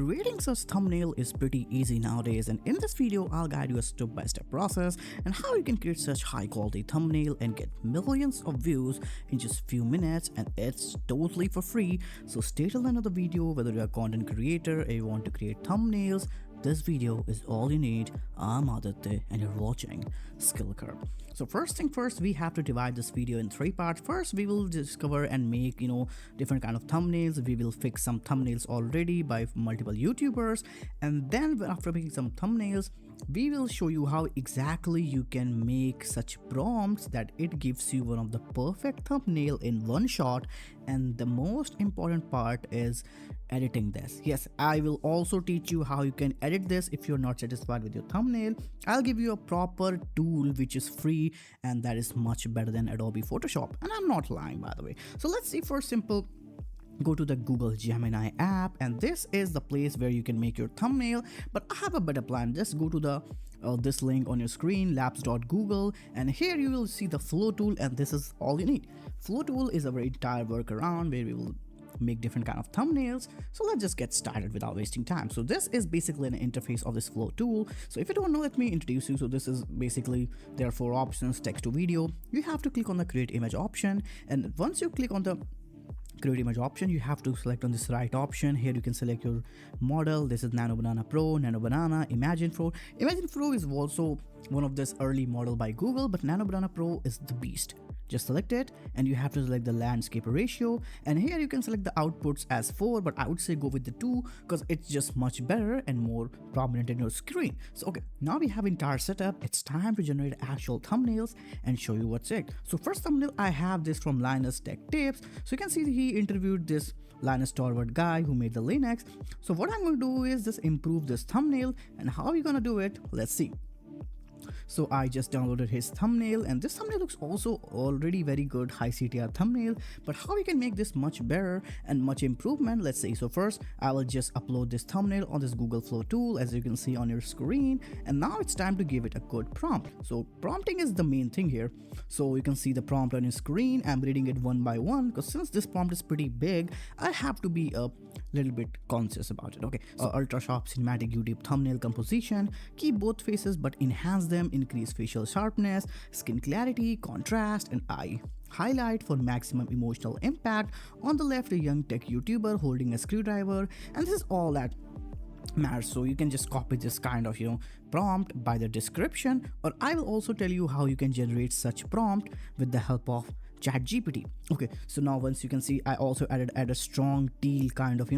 creating such thumbnail is pretty easy nowadays, and in this video I'll guide you a step-by-step process and how you can create such high quality thumbnail and get millions of views in just few minutes, and it's totally for free. So stay till the end of the video. Whether you're a content creator or you want to create thumbnails, this video is all you need. I'm Aditya and you're watching SkillCurb. So first thing first, we have to divide this video in three parts. First, we will discover and make different kind of thumbnails. We will fix some thumbnails already by multiple YouTubers, and then after making some thumbnails, we will show you how exactly you can make such prompts that it gives you one of the perfect thumbnail in one shot. And the most important part is editing this. Yes, I will also teach you how you can edit this if you're not satisfied with your thumbnail. I'll give you a proper tool which is free and that is much better than Adobe Photoshop, and I'm not lying, by the way. So let's see. For simple, go to the Google Gemini app, and this is the place where you can make your thumbnail. But I have a better plan. Just go to the this link on your screen, labs.google, and here you will see the flow tool, and this is all you need. Flow tool is our entire workaround where we will make different kind of thumbnails. So let's just get started without wasting time. So this is basically an interface of this flow tool. So if you don't know, let me introduce you. So this is basically, there are four options: text to video. You have to click on the create image option, and once you click on the create image option, you have to select on this right option. Here you can select your model. This is Nano Banana Pro, Nano Banana, Imagine Pro. Imagine Pro is also one of this early model by Google, but Nano Banana Pro is the beast. Just select it, and you have to select the landscape ratio, and here you can select the outputs as 4, but I would say go with the 2 because it's just much better and more prominent in your screen. So okay, now we have entire setup. It's time to generate actual thumbnails and show you what's it. So first thumbnail, I have this from Linus Tech Tips. So you can see he interviewed this Linus Torvald guy who made the Linux. So what I'm going to do is just improve this thumbnail, and how are we gonna do it? Let's see. So I just downloaded his thumbnail, and this thumbnail looks also already very good, high CTR thumbnail. But how we can make this much better and much improvement, let's see. So first I will just upload this thumbnail on this Google Flow tool, as you can see on your screen, and now it's time to give it a good prompt. So prompting is the main thing here. So you can see the prompt on your screen. I'm reading it one by one because since this prompt is pretty big, I have to be a little bit conscious about it. Okay, so ultra sharp cinematic YouTube thumbnail composition, keep both faces but enhance them, increase facial sharpness, skin clarity, contrast, and eye highlight for maximum emotional impact. On the left, a young tech YouTuber holding a screwdriver, and this is all that matters. So you can just copy this kind of prompt by the description, or I will also tell you how you can generate such prompt with the help of ChatGPT. Okay, so now once you can see, I also added a strong teal kind of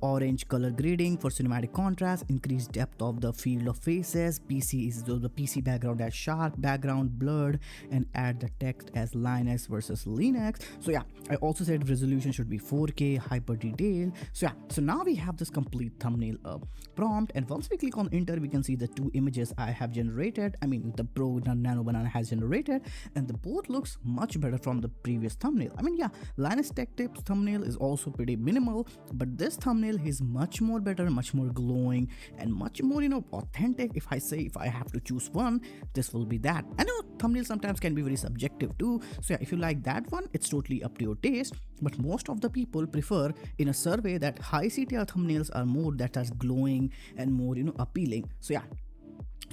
orange color grading for cinematic contrast, increased depth of the field of faces. PC is the PC background as sharp, background blurred, and add the text as Linux versus Linux. So yeah, I also said resolution should be 4K, hyper detail. So yeah, so now we have this complete thumbnail prompt, and once we click on enter, we can see the two images I have generated. I mean, the Pro Nano Banana has generated, and the both looks much better from the previous thumbnail. I mean, yeah, Linus Tech Tips thumbnail is also pretty minimal, but this thumbnail is much more better, much more glowing, and much more authentic. If I have to choose one, this will be that. I know thumbnails sometimes can be very subjective too, so yeah, if you like that one, it's totally up to your taste, but most of the people prefer in a survey that high CTR thumbnails are more that are glowing and more appealing. So yeah,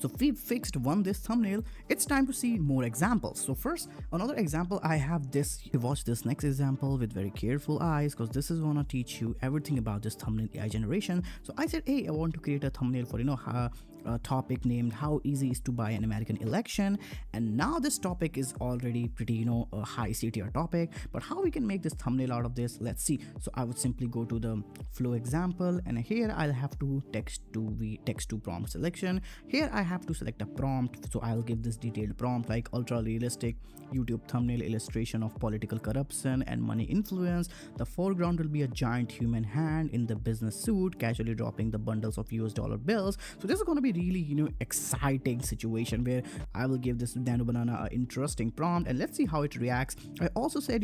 so we fixed this thumbnail. It's time to see more examples. So first, another example, I have this. You watch this next example with very careful eyes, because this is gonna teach you everything about this thumbnail AI generation. So I said, hey, I want to create a thumbnail for a topic named how easy is to buy an American election, and now this topic is already pretty a high CTR topic. But how we can make this thumbnail out of this, let's see. So I would simply go to the flow example, and here I'll have to text to prompt selection. Here I have to select a prompt, so I'll give this detailed prompt like ultra realistic YouTube thumbnail illustration of political corruption and money influence. The foreground will be a giant human hand in the business suit casually dropping the bundles of US dollar bills. So this is going to be really exciting situation where I will give this Nano Banana an interesting prompt, and let's see how it reacts. I also said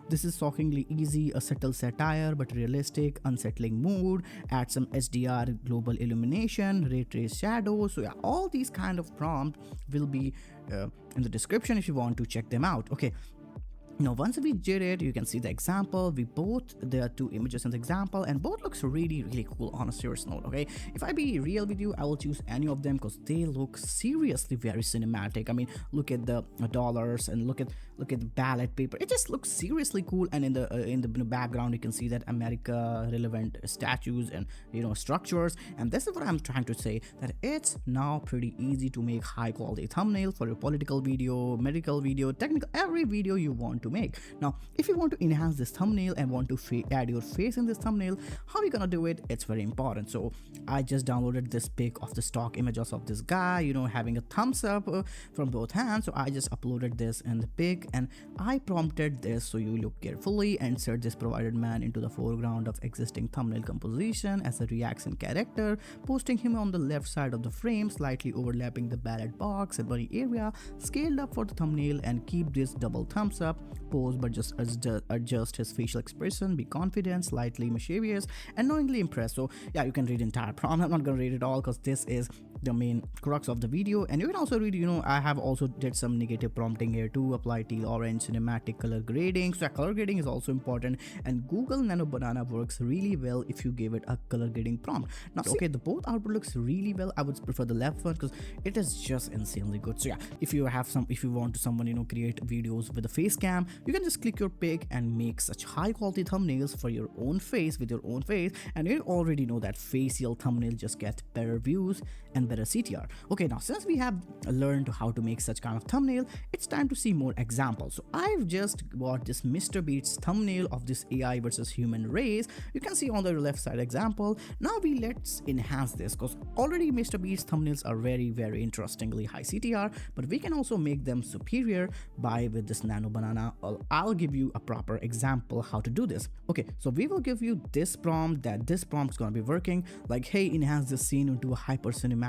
this is shockingly easy, a subtle satire but realistic, unsettling mood, add some HDR global illumination, ray trace shadows. So yeah, all these kind of prompt will be in the description if you want to check them out. Okay, Now once we did it, you can see the example. We both, there are two images in the example and both looks really cool on a serious note. Okay, if I be real with you, I will choose any of them because they look seriously very cinematic. I mean, look at the dollars and look at the ballot paper. It just looks seriously cool. And in the background you can see that America relevant statues and structures. And this is what I'm trying to say, that it's now pretty easy to make high quality thumbnail for your political video, medical video, technical, every video you want to make. Now if you want to enhance this thumbnail and want to add your face in this thumbnail, how are you gonna do it? It's very important. So I just downloaded this pic of the stock images of this guy, having a thumbs up from both hands. So I just uploaded this in the pic and I prompted this, so you look carefully, and insert this provided man into the foreground of existing thumbnail composition as a reaction character, posting him on the left side of the frame, slightly overlapping the ballot box and body area, scaled up for the thumbnail, and keep this double thumbs up pose, but just adjust his facial expression, be confident, slightly mischievous, and knowingly impressed. So yeah, you can read the entire prompt. I'm not gonna read it all because this is the main crux of the video. And you can also read, I have also did some negative prompting here too. Apply teal, orange, cinematic color grading. So color grading is also important, and Google Nano Banana works really well if you give it a color grading prompt. Now okay, the both output looks really well. I would prefer the left one because it is just insanely good. So yeah, if you want to someone create videos with a face cam, you can just click your pic and make such high quality thumbnails for your own face with your own face. And you already know that facial thumbnail just get better views and better CTR. Okay, now since we have learned how to make such kind of thumbnail, it's time to see more examples. So I've just got this MrBeast thumbnail of this AI versus human race. You can see on the left side example. Now let's enhance this, because already MrBeast thumbnails are very interestingly high CTR, but we can also make them superior with this Nano Banana. I'll give you a proper example how to do this. Okay, so we will give you this prompt, this prompt is going to be working like, hey, enhance this scene into a hyper cinematic,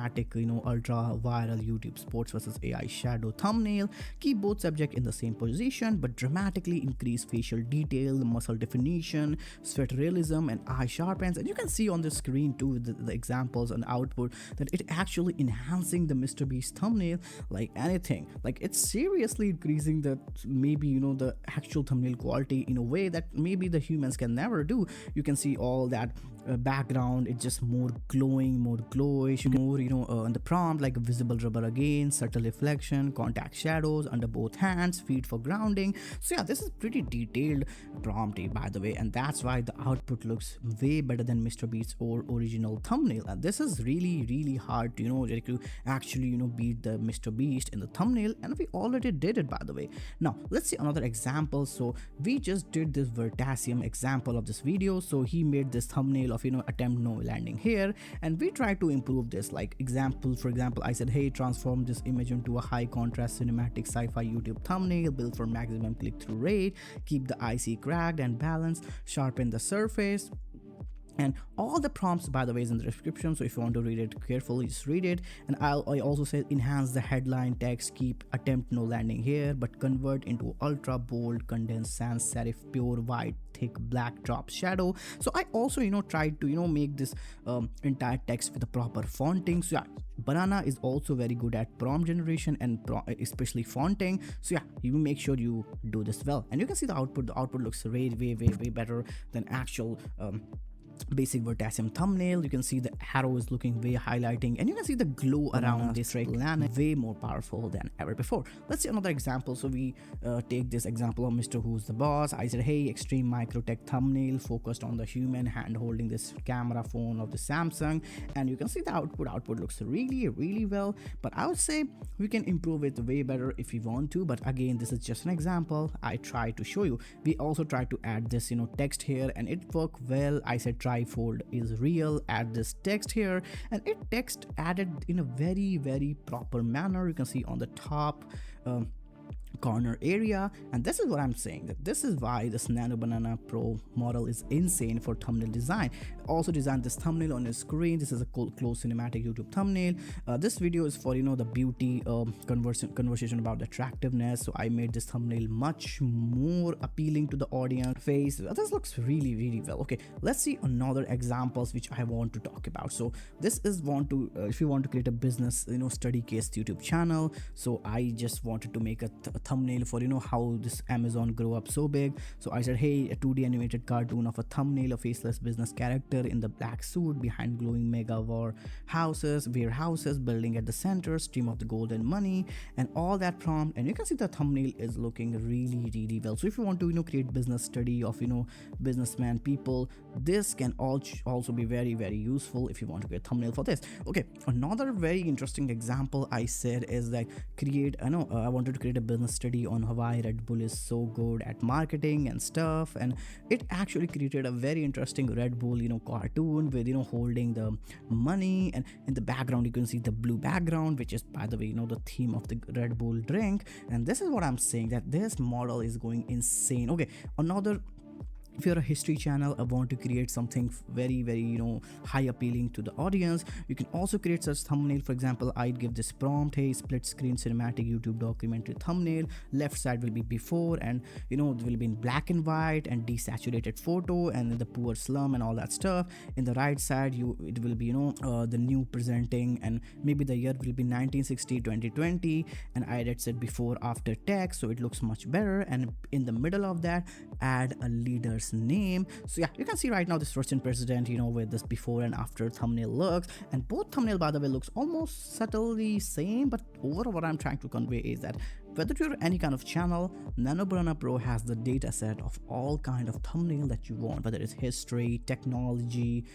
ultra viral YouTube sports versus AI shadow thumbnail. Keep both subject in the same position, but dramatically increase facial detail, muscle definition, sweat realism, and eye sharpens. And you can see on the screen too the examples and output that it actually enhancing the MrBeast thumbnail like anything. Like it's seriously increasing the the actual thumbnail quality in a way that maybe the humans can never do. You can see all that background, it's just more glowing, more glowish, more on the prompt like visible rubber again, subtle reflection, contact shadows under both hands, feet for grounding. So yeah, this is pretty detailed prompt by the way, and that's why the output looks way better than MrBeast's or original thumbnail. And this is really hard to actually beat the MrBeast in the thumbnail, and we already did it by the way. Now let's see another example. So we just did this Veritasium example of this video. So he made this thumbnail of attempt no landing here, and we try to improve this. Like for example, I said, hey, transform this image into a high contrast cinematic sci-fi YouTube thumbnail built for maximum click-through rate, keep the IC cracked and balanced, sharpen the surface. And all the prompts by the way is in the description, so if you want to read it carefully, just read it. And I also said enhance the headline text, keep attempt no landing here, but convert into ultra bold condensed sans serif pure white thick black drop shadow. So I also tried to make this entire text with the proper fonting. So yeah, Banana is also very good at prompt generation and especially fonting. So yeah, you make sure you do this well, and you can see the output looks way better than actual basic Veritasium thumbnail. You can see the arrow is looking way highlighting, and you can see the glow around this planet way more powerful than ever before. Let's see another example. So we take this example of Mr. Who's the Boss. I said, hey, extreme microtech thumbnail focused on the human hand holding this camera phone of the Samsung, and you can see the output looks really well, but I would say we can improve it way better if we want to. But again, this is just an example I try to show you. We also try to add this text here, and it worked well. I said trifold is real, add this text here, and it text added in a very proper manner. You can see on the top corner area, and this is what I'm saying, that this is why this Nano Banana Pro model is insane for thumbnail design. also designed this thumbnail on your screen. This is a close cinematic YouTube thumbnail. This video is for the beauty conversation about attractiveness, so I made this thumbnail much more appealing to the audience face. This looks really well. Okay, let's see another examples which I want to talk about. So this is if you want to create a business study case YouTube channel. So I just wanted to make a thumbnail for how this Amazon grew up so big. So I said, hey, a 2D animated cartoon of a thumbnail, a faceless business character in the black suit behind glowing mega warehouses building at the center, stream of the golden money, and all that prompt. And you can see the thumbnail is looking really well. So if you want to create business study of businessman people, this can also be very useful if you want to create thumbnail for this. Okay, another very interesting example I said is like I wanted to create a business study on why Red Bull is so good at marketing and stuff, and it actually created a very interesting Red Bull cartoon with holding the money, and in the background you can see the blue background, which is, by the way, the theme of the Red Bull drink. And this is what I'm saying, that this model is going insane. Okay, if you're a history channel, I want to create something very high appealing to the audience, you can also create such thumbnail. For example, I'd give this prompt, hey, split screen cinematic YouTube documentary thumbnail. Left side will be before, and it will be in black and white and desaturated photo and the poor slum and all that stuff. In the right side it will be the new presenting, and maybe the year will be 1960 2020, and I had said before after text, so it looks much better. And in the middle of that, add a leader's name. So yeah, you can see right now this Russian president with this before and after thumbnail looks, and both thumbnail, by the way, looks almost subtly same. But overall what I'm trying to convey is that whether you're any kind of channel, Nano Banana Pro has the data set of all kind of thumbnail that you want, whether it's history, technology,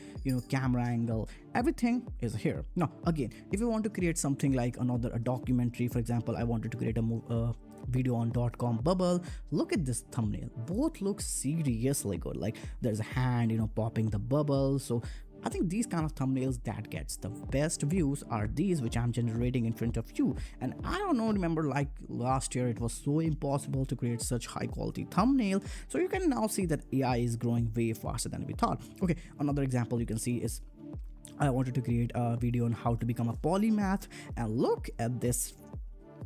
camera angle, everything is here. Now again, if you want to create something like a documentary, for example, I wanted to create a video on .com bubble, look at this thumbnail, both look seriously good. Like there's a hand popping the bubble. So I think these kind of thumbnails that gets the best views are these which I'm generating in front of you. And I don't know, remember like last year it was so impossible to create such high quality thumbnail. So you can now see that AI is growing way faster than we thought. Okay, another example you can see is I wanted to create a video on how to become a polymath, and look at this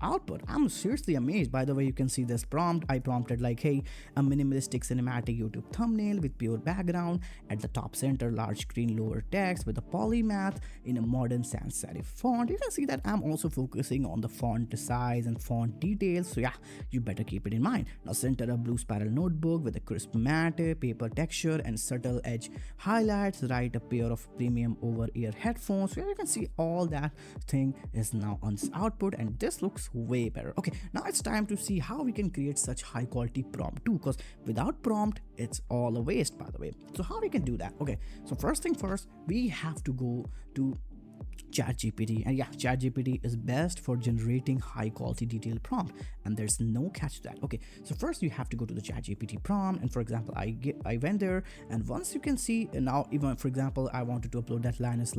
output. I'm seriously amazed. By the way, you can see this prompt. I prompted like, hey, a minimalistic cinematic YouTube thumbnail with pure background, at the top center large screen lower text with a polymath in a modern sans serif font. You can see that I'm also focusing on the font size and font details, so yeah, you better keep it in mind. Now center a blue spiral notebook with a crisp matte paper texture and subtle edge highlights. Write a pair of premium over-ear headphones. So yeah, you can see all that thing is now on this output, and this looks way better. Okay, now it's time to see how we can create such high quality prompt too, because without prompt it's all a waste, by the way. So how we can do that? Okay, so first thing first, we have to go to ChatGPT, and yeah, ChatGPT is best for generating high quality detailed prompt, and there's no catch to that. Okay, so first you have to go to the ChatGPT prompt, and for example, I went there, and once you can see, and now even for example, I wanted to upload that Linus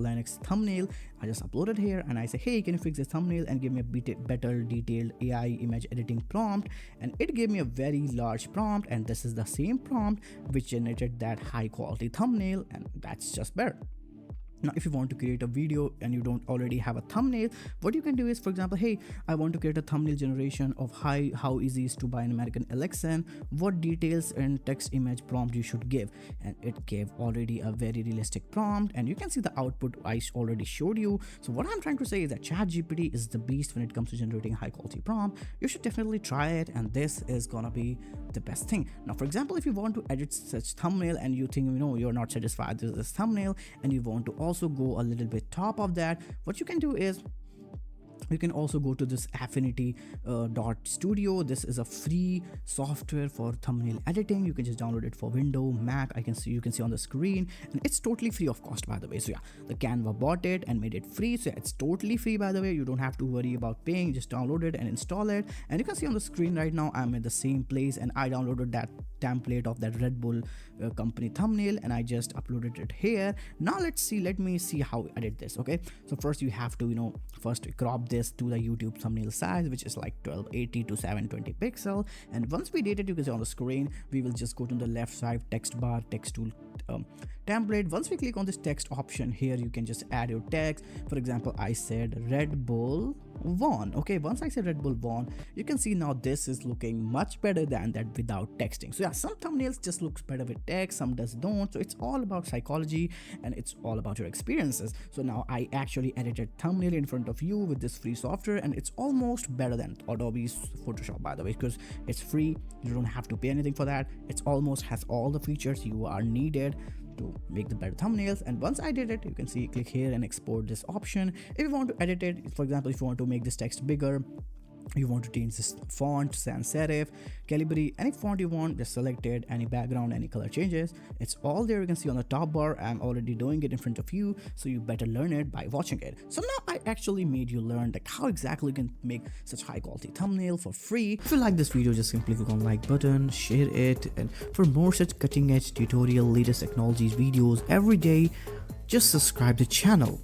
thumbnail. I just uploaded here, and I say, hey, can you fix this thumbnail and give me a better detailed AI image editing prompt? And it gave me a very large prompt, and this is the same prompt which generated that high quality thumbnail, and that's just better. Now, if you want to create a video and you don't already have a thumbnail, what you can do is, for example, hey, I want to create a thumbnail generation of how easy it is to buy an American election, what details and text image prompt you should give. And it gave already a very realistic prompt, and you can see the output I already showed you. So what I'm trying to say is that ChatGPT is the beast when it comes to generating high quality prompt. You should definitely try it, and this is gonna be the best thing. Now, for example, if you want to edit such thumbnail and you think you're not satisfied with this thumbnail and you want to also go a little bit top of that, what you can do is you can also go to this affinity studio. This is a free software for thumbnail editing. You can just download it for Windows, Mac. You can see on the screen, and it's totally free of cost, by the way. So yeah, the Canva bought it and made it free, so yeah, it's totally free, by the way. You don't have to worry about paying, just download it and install it. And you can see on the screen right now I'm at the same place, and I downloaded that template of that Red Bull company thumbnail, and I just uploaded it here. Now let me see how I did this. Okay, so first you have to first crop this to the YouTube thumbnail size, which is like 1280 to 720 pixel. And once we did it, you can see on the screen, we will just go to the left side text bar, text tool template. Once we click on this text option here, you can just add your text. For example, I said Red Bull won. Okay, once I said Red Bull won, you can see now this is looking much better than that without texting. So yeah, some thumbnails just looks better with text, some does don't. So it's all about psychology and it's all about your experiences. So now I actually edited thumbnail in front of you with this free software, and it's almost better than Adobe's Photoshop, by the way, because it's free. You don't have to pay anything for that. It's almost has all the features you are needed to make the better thumbnails. And once I did it, you can see, click here and export this option. If you want to edit it, for example, if you want to make this text bigger, you want to change this font, sans serif, calibri, any font you want, just select it, any background, any color changes, it's all there. You can see on the top bar. I'm already doing it in front of you, so you better learn it by watching it. So now I actually made you learn like how exactly you can make such high quality thumbnail for free. If you like this video, just simply click on like button, share it, and for more such cutting edge tutorial, latest technologies videos every day, just subscribe the channel.